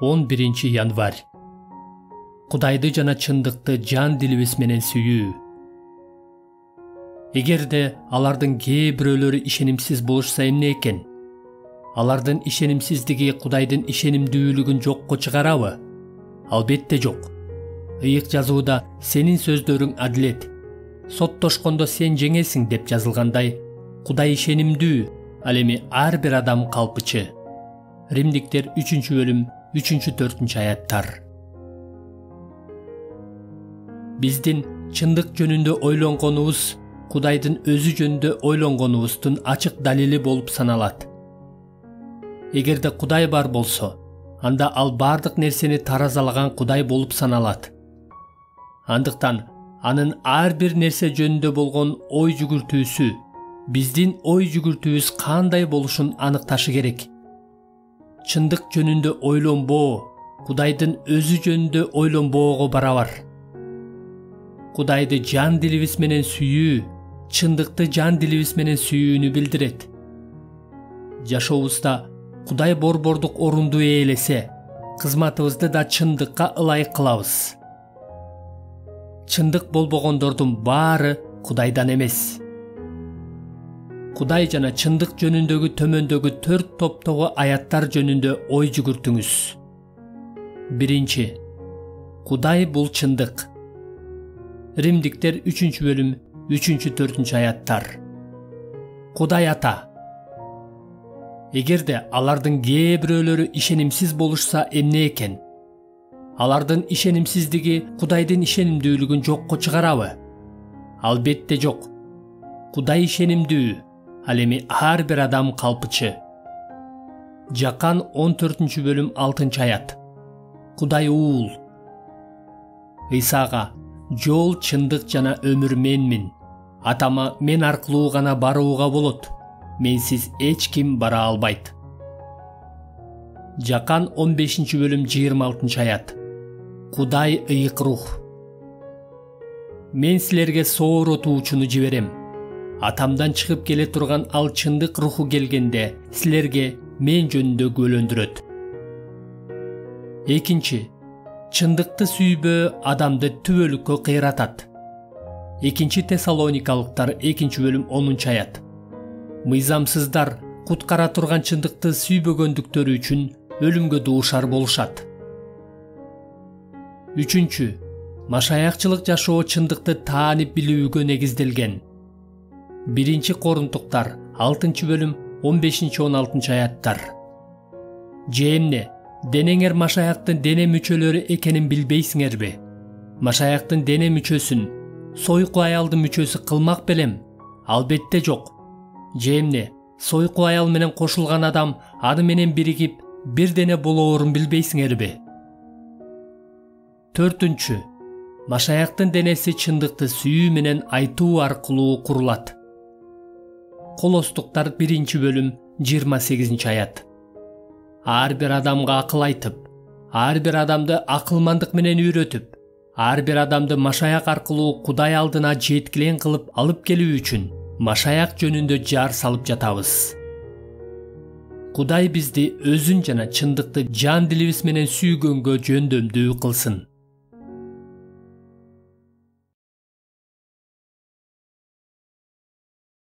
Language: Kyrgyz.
11-январь. Кудайды жана чындыкты жан дилибиз менен сүйүү. Эгерде алардын кээ бирөөлөрү ишенимсиз болушса эмне экен? Алардын ишенимсиздиги Кудайдын ишенимдүүлүгүн жокко чыгарабы? Албетте жок. Ыйык жазууда сенин сөздөрүң адилет, соттошкондо сен жеңесиң деп жазылгандай, Кудай ишенимдүү, ал эми ар бир адам калпычы. Римдиктер 3-бөлүм 3-4 аяттар. Биздин чындык жөнүндө ойлонгонубуз Кудайдын өзү жөнүндө ойлонгонубуздун ачык далили болуп саналат. Эгерде Кудай бар болсо, анда ал бардык нерсени таразалаган Кудай болуп саналат. Андыктан анын ар бир нерсе жөнүндө болгон ой жүгүртүүсү биздин ой жүгүртүүбүз кандай болушун аныкташы керек. Чындык жөнүндө ойлонбоо Кудайдын өзү жөнүндө ойлонбоого барабар. Кудайды жан дилибиз менен сүйүү, чындыкты жан дилибиз менен сүйүүнү билдирет. Жашообузда Кудай борбордук орунду ээлесе, кызматыбызды да чындыкка ылайык кылабыз. Чындык болбогондордун баары Кудайдан эмес. Кудай жана чындык жөнүндөгү төмөндөгү 4 топтогу аяттар жөнүндө ой жүгүртүңүз. 1. Кудай бул чындык. Римдиктер 3-бөлүм 3-4 аяттар. Кудай ата. Эгерде алардын кээ бирөөлөрү ишенимсиз болушса эмне экен? Алардын ишенимсиздиги Кудайдын ишенимдүүлүгүн жокко чыгарабы? Албетте жок. Кудай ишенимдүү, ал эми ар бир адам калпычы. Жакан 14-бөлүм 6 аят. Кудай уул. Исага жол, чындык жана өмүр менмин. Атама мен аркылуу гана барууга болот. Менсиз эч ким бара албайт. Жакан 15-бөлүм 26 аят. Кудай ыйык рух. Мен силерге сооротуучуну жиберем. Атамдан чыгып келе турган ал чындык руху келгенде силерге мен жөнүндө күбөлөндүрөт. 2. Чындыкты сүйбөө адамды түбөлүккө кыйратат. 2 Тессалоникалыктар 2-бөлүм 10 аят. Мыйзамсыздар куткара турган чындыкты сүйбөгөндүктөрү үчүн өлүмгө дуушар болушат. 3. Машаякчылык жашоо чындыкты таанип билүүгө негизделген. 1 Корунтуктар 6-бөлүм 15-16 аяттар. Же эмне, денеңер машаяктын дене мүчөлөрү экенин билбейсиңерби? Машаяктын дене мүчөсүн сойку аялдын мүчөсү кылмак белем? Албетте жок. Же эмне, сойку аял менен кошулган адам аны менен биригип бир дене болоорун билбейсиңерби? 4. Машаяктын денеси чындыкты сүйүү менен айтуу аркылуу курулат. Колостуктар 1-бөлүм 28 аят. Ар бир адамга акыл айтып, ар бир адамды акылмандык менен үйрөтүп, ар бир адамды машаяк аркылуу Кудай алдына жеткилен кылып алып келүү үчүн машаяк жөнүндө жар салып жатабыз. Кудай бизди өзүн жана чындыкты жан дилибиз менен сүйгөнгө жөндөмдүү кылсын.